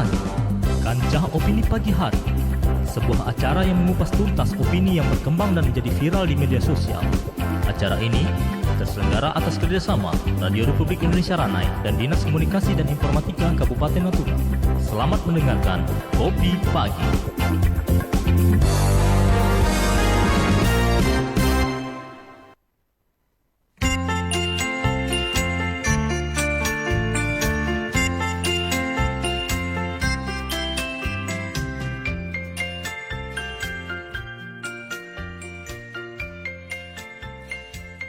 Pagi, Kancah Opini Pagi Hari, sebuah acara yang mengupas tuntas opini yang berkembang dan menjadi viral di media sosial. Acara ini terselenggara atas kerjasama Radio Republik Indonesia Ranai dan Dinas Komunikasi dan Informatika Kabupaten Natuna. Selamat mendengarkan Kopi Pagi.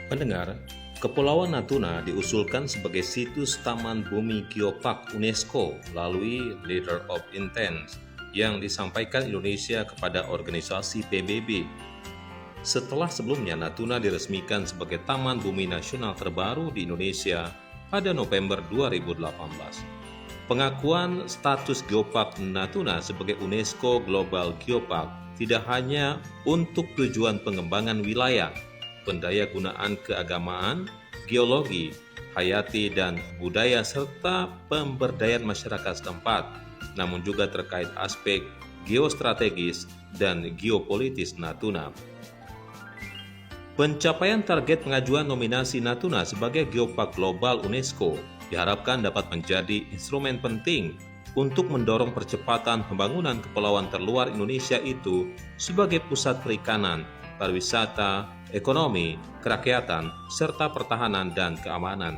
Pendengar, Kepulauan Natuna diusulkan sebagai situs Taman Bumi Geopark UNESCO melalui Letter of Intent yang disampaikan Indonesia kepada organisasi PBB. Setelah sebelumnya Natuna diresmikan sebagai Taman Bumi Nasional terbaru di Indonesia pada November 2018. Pengakuan status Geopark Natuna sebagai UNESCO Global Geopark tidak hanya untuk tujuan pengembangan wilayah, pendaya gunaan keagamaan, geologi, hayati dan budaya serta pemberdayaan masyarakat setempat, namun juga terkait aspek geostrategis dan geopolitis Natuna. Pencapaian target pengajuan nominasi Natuna sebagai Geopark Global UNESCO diharapkan dapat menjadi instrumen penting untuk mendorong percepatan pembangunan kepulauan terluar Indonesia itu sebagai pusat perikanan, pariwisata, ekonomi, kerakyatan, serta pertahanan dan keamanan.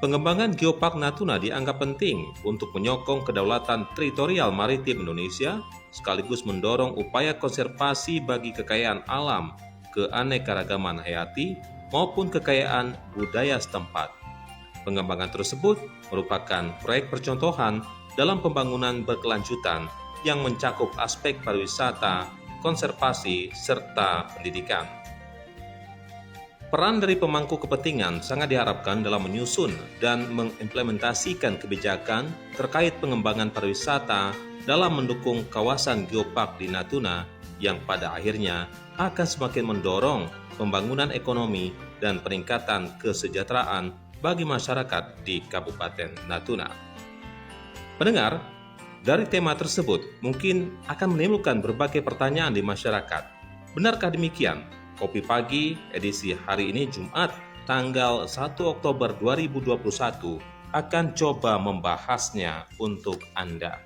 Pengembangan Geopark Natuna dianggap penting untuk menyokong kedaulatan teritorial maritim Indonesia, sekaligus mendorong upaya konservasi bagi kekayaan alam, keanekaragaman hayati, maupun kekayaan budaya setempat. Pengembangan tersebut merupakan proyek percontohan dalam pembangunan berkelanjutan yang mencakup aspek pariwisata, konservasi, serta pendidikan. Peran dari pemangku kepentingan sangat diharapkan dalam menyusun dan mengimplementasikan kebijakan terkait pengembangan pariwisata dalam mendukung kawasan geopark di Natuna yang pada akhirnya akan semakin mendorong pembangunan ekonomi dan peningkatan kesejahteraan bagi masyarakat di Kabupaten Natuna. Pendengar, dari tema tersebut mungkin akan menimbulkan berbagai pertanyaan di masyarakat. Benarkah demikian? Kopi Pagi edisi hari ini Jumat tanggal 1 Oktober 2021 akan coba membahasnya untuk Anda.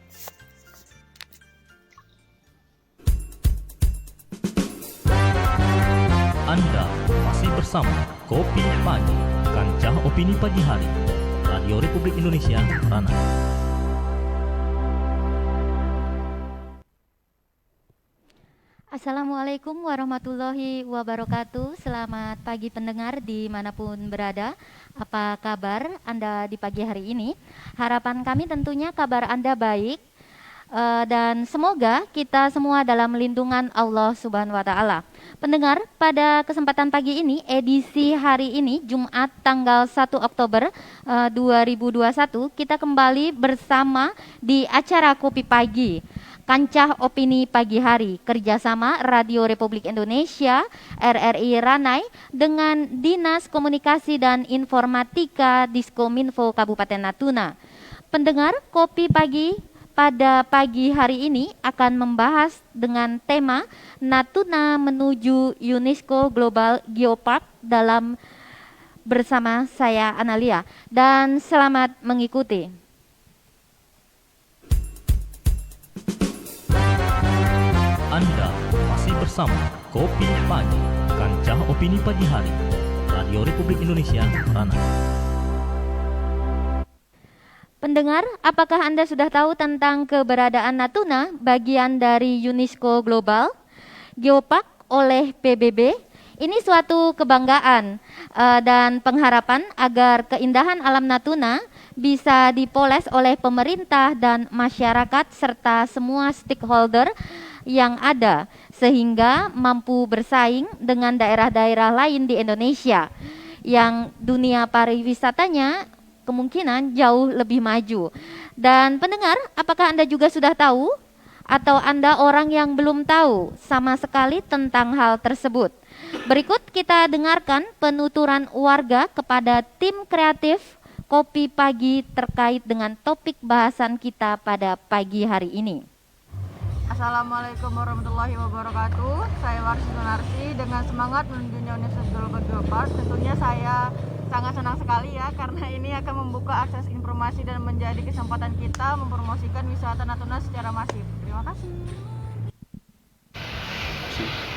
Anda masih bersama Kopi Pagi, Kancah Opini Pagi Hari, Radio Republik Indonesia Ranai. Assalamualaikum warahmatullahi wabarakatuh. Selamat pagi pendengar dimanapun berada. Apa kabar Anda di pagi hari ini? Harapan kami tentunya kabar Anda baik, dan semoga kita semua dalam lindungan Allah Subhanahu wa Ta'ala. Pendengar, pada kesempatan pagi ini, edisi hari ini Jumat tanggal 1 Oktober 2021, kita kembali bersama di acara Kopi Pagi, Kancah Opini Pagi Hari, kerjasama Radio Republik Indonesia, RRI Ranai, dengan Dinas Komunikasi dan Informatika Diskominfo Kabupaten Natuna. Pendengar, Kopi Pagi pada pagi hari ini akan membahas dengan tema Natuna menuju UNESCO Global Geopark dalam bersama saya Analia, dan selamat mengikuti. Anda masih bersama Kopi Pagi, Kancah Opini Pagi Hari, Radio Republik Indonesia Ranai. Pendengar, apakah Anda sudah tahu tentang keberadaan Natuna bagian dari UNESCO Global Geopark oleh PBB? Ini suatu kebanggaan dan pengharapan agar keindahan alam Natuna bisa dipoles oleh pemerintah dan masyarakat serta semua stakeholder yang ada, sehingga mampu bersaing dengan daerah-daerah lain di Indonesia yang dunia pariwisatanya kemungkinan jauh lebih maju. Dan pendengar, apakah Anda juga sudah tahu atau Anda orang yang belum tahu sama sekali tentang hal tersebut? Berikut kita dengarkan penuturan warga kepada tim kreatif Kopi Pagi terkait dengan topik bahasan kita pada pagi hari ini. Assalamualaikum warahmatullahi wabarakatuh. Saya Warsi Sunarsi dengan semangat menuju Universitas Global Geopark. Tentunya saya sangat senang sekali ya karena ini akan membuka akses informasi dan menjadi kesempatan kita mempromosikan wisata Natuna secara masif. Terima kasih.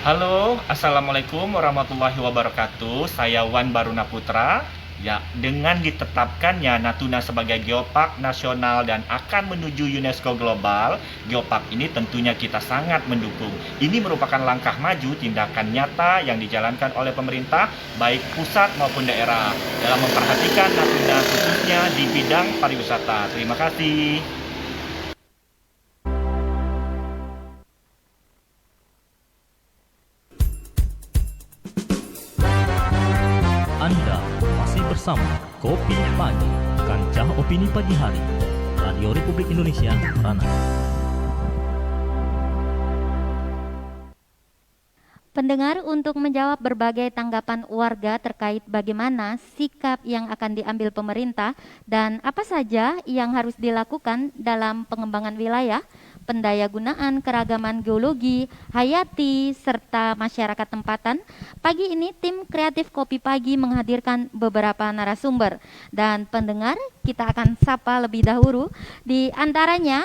Halo, Assalamualaikum warahmatullahi wabarakatuh. Saya Wan Baruna Putra. Ya, dengan ditetapkannya Natuna sebagai geopark nasional dan akan menuju UNESCO Global, geopark ini tentunya kita sangat mendukung. Ini merupakan langkah maju tindakan nyata yang dijalankan oleh pemerintah, baik pusat maupun daerah, dalam memperhatikan Natuna khususnya di bidang pariwisata. Terima kasih. Anda masih bersama Kopi Pagi, Kancah Opini Pagi Hari, Radio Republik Indonesia, Ranai. Pendengar, untuk menjawab berbagai tanggapan warga terkait bagaimana sikap yang akan diambil pemerintah dan apa saja yang harus dilakukan dalam pengembangan wilayah, pendayagunaan keragaman geologi, hayati, serta masyarakat tempatan, pagi ini tim kreatif Kopi Pagi menghadirkan beberapa narasumber. Dan pendengar, kita akan sapa lebih dahulu. Di antaranya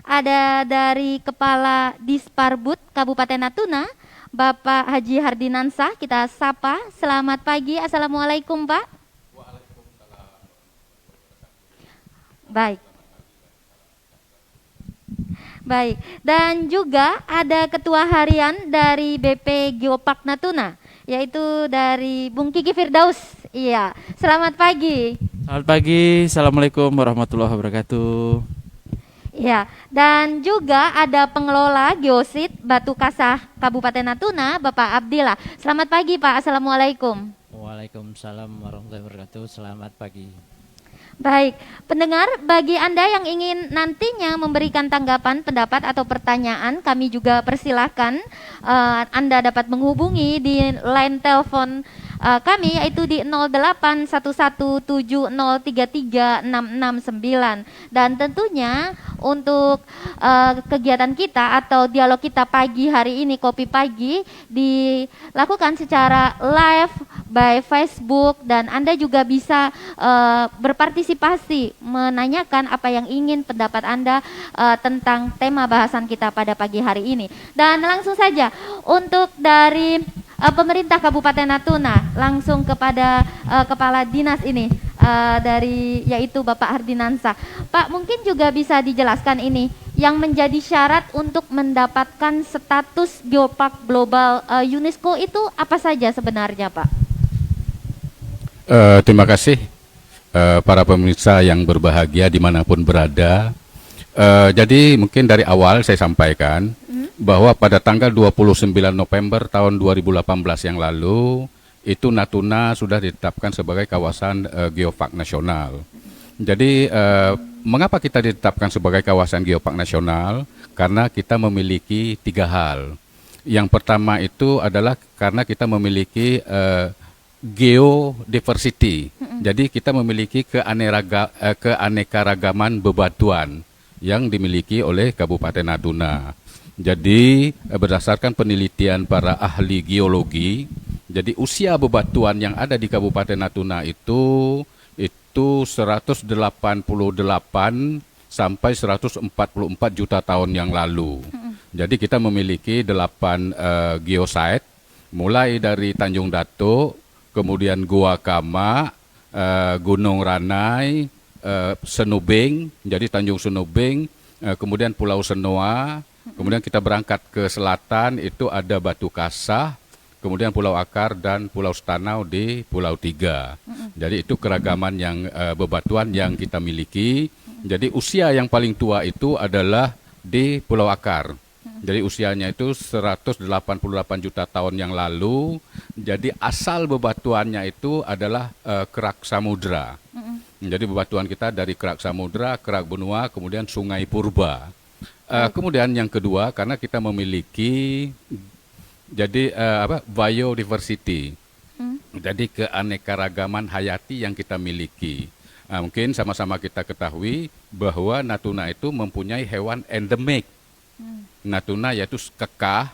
ada dari Kepala Disparbud Kabupaten Natuna, Bapak Haji Hardinansah. Kita sapa. Selamat pagi. Assalamualaikum, Pak. Waalaikumsalam. Baik. Baik, dan juga ada Ketua Harian dari BP Geopark Natuna, yaitu dari Bung Kiki Firdaus. Iya, selamat pagi. Selamat pagi, Assalamualaikum warahmatullahi wabarakatuh. Iya, dan juga ada pengelola Geosit Batu Kasah Kabupaten Natuna, Bapak Abdillah. Selamat pagi, Pak. Assalamualaikum. Waalaikumsalam warahmatullahi wabarakatuh. Selamat pagi. Baik, pendengar, bagi Anda yang ingin nantinya memberikan tanggapan, pendapat, atau pertanyaan, kami juga persilahkan Anda dapat menghubungi di line telepon kami, yaitu di 081170336669. Dan tentunya untuk kegiatan kita atau dialog kita pagi hari ini, Kopi Pagi, dilakukan secara live by Facebook, dan Anda juga bisa berpartisipasi menanyakan apa yang ingin pendapat Anda tentang tema bahasan kita pada pagi hari ini. Dan langsung saja untuk dari pemerintah Kabupaten Natuna, langsung kepada Kepala Dinas ini dari yaitu Bapak Hardinansah. Pak, mungkin juga bisa dijelaskan ini yang menjadi syarat untuk mendapatkan status geopark global UNESCO itu apa saja sebenarnya, Pak? Terima kasih para pemirsa yang berbahagia dimanapun berada. Jadi mungkin dari awal saya sampaikan bahwa pada tanggal 29 November tahun 2018 yang lalu itu Natuna sudah ditetapkan sebagai kawasan geopark nasional. Jadi mengapa kita ditetapkan sebagai kawasan geopark nasional? Karena kita memiliki 3 hal. Yang pertama itu adalah karena kita memiliki geodiversity. Jadi kita memiliki keanekaragaman bebatuan yang dimiliki oleh Kabupaten Natuna. Jadi berdasarkan penelitian para ahli geologi, jadi usia bebatuan yang ada di Kabupaten Natuna itu 188 sampai 144 juta tahun yang lalu. Jadi kita memiliki 8 geosite, mulai dari Tanjung Datuk, kemudian Gua Kama, Gunung Ranai, Senubing, jadi Tanjung Senubing, kemudian Pulau Senoa, kemudian kita berangkat ke selatan itu ada Batu Kasah, kemudian Pulau Akar dan Pulau Stanau di Pulau Tiga. Jadi itu keragaman yang bebatuan yang kita miliki. Jadi usia yang paling tua itu adalah di Pulau Akar. Jadi usianya itu 188 juta tahun yang lalu. Jadi asal bebatuannya itu adalah kerak samudra. Jadi bebatuan kita dari kerak samudra, kerak benua, kemudian sungai purba. Kemudian yang kedua, karena kita memiliki jadi biodiversity. Jadi keanekaragaman hayati yang kita miliki. Mungkin sama-sama kita ketahui bahwa Natuna itu mempunyai hewan endemik. Natuna yaitu kekah.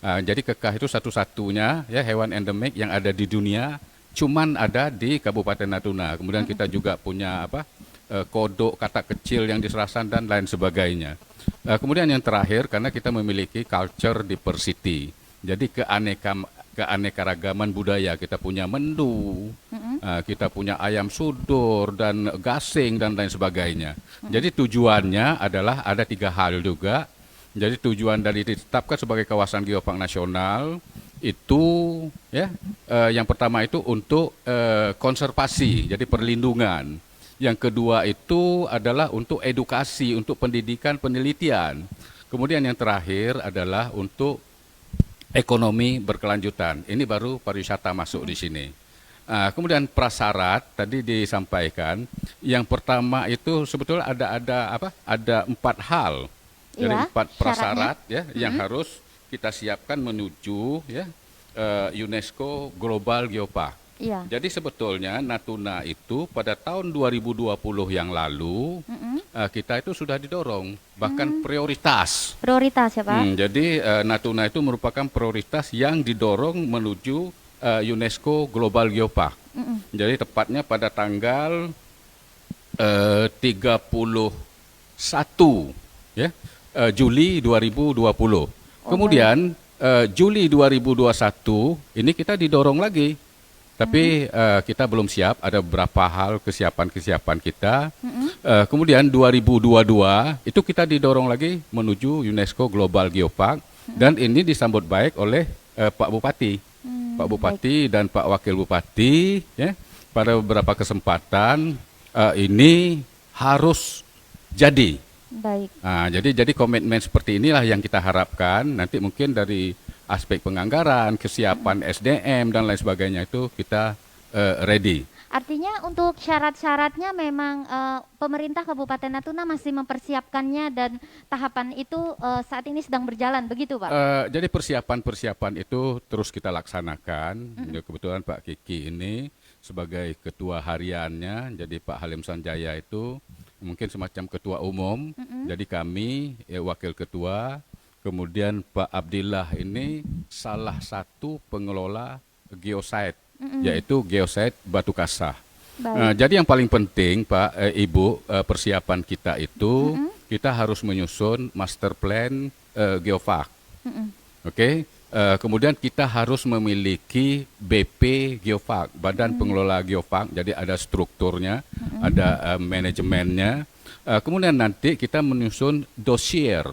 Jadi kekah itu satu-satunya ya hewan endemik yang ada di dunia, cuman ada di Kabupaten Natuna. Kemudian kita juga punya kodok, katak kecil yang di Serasan dan lain sebagainya. Kemudian yang terakhir, karena kita memiliki culture diversity, jadi keanekaragaman budaya, kita punya mendu, kita punya ayam sudur dan gasing dan lain sebagainya. Jadi tujuannya adalah ada 3 hal juga. Jadi tujuan dari ditetapkan sebagai kawasan geopark nasional itu ya yang pertama itu untuk konservasi, jadi perlindungan. Yang kedua itu adalah untuk edukasi, untuk pendidikan, penelitian. Kemudian yang terakhir adalah untuk ekonomi berkelanjutan. Ini baru pariwisata masuk di sini. Kemudian prasyarat tadi disampaikan. Yang pertama itu sebetulnya ada 4 hal. Dari 4 prasyarat ya yang harus kita siapkan menuju UNESCO Global Geopark. Iya. Jadi sebetulnya Natuna itu pada tahun 2020 yang lalu kita itu sudah didorong, bahkan prioritas. Prioritas ya Pak? Jadi Natuna itu merupakan prioritas yang didorong menuju UNESCO Global Geopark. Jadi tepatnya pada tanggal 31 ya. Juli 2020. Kemudian Juli 2021 ini kita didorong lagi. Tapi kita belum siap, ada beberapa hal kesiapan kita. Kemudian 2022 itu kita didorong lagi menuju UNESCO Global Geopark dan ini disambut baik oleh Pak Bupati. Pak Bupati dan Pak Wakil Bupati ya, pada beberapa kesempatan ini harus jadi. Baik. Jadi komitmen seperti inilah yang kita harapkan nanti mungkin dari aspek penganggaran, kesiapan SDM dan lain sebagainya itu kita ready. Artinya untuk syarat-syaratnya memang pemerintah Kabupaten Natuna masih mempersiapkannya dan tahapan itu saat ini sedang berjalan, begitu Pak? Jadi persiapan itu terus kita laksanakan. Kebetulan Pak Kiki ini sebagai ketua hariannya, jadi Pak Halim Sanjaya itu mungkin semacam ketua umum, jadi kami wakil ketua, kemudian Pak Abdillah ini salah satu pengelola geosite, yaitu geosite Batu Kasah. Jadi yang paling penting Pak, Ibu, persiapan kita itu kita harus menyusun master plan geopark. Oke. Kemudian kita harus memiliki BP Geopark, Badan Pengelola Geopark, jadi ada strukturnya, ada manajemennya. Kemudian nanti kita menyusun dossier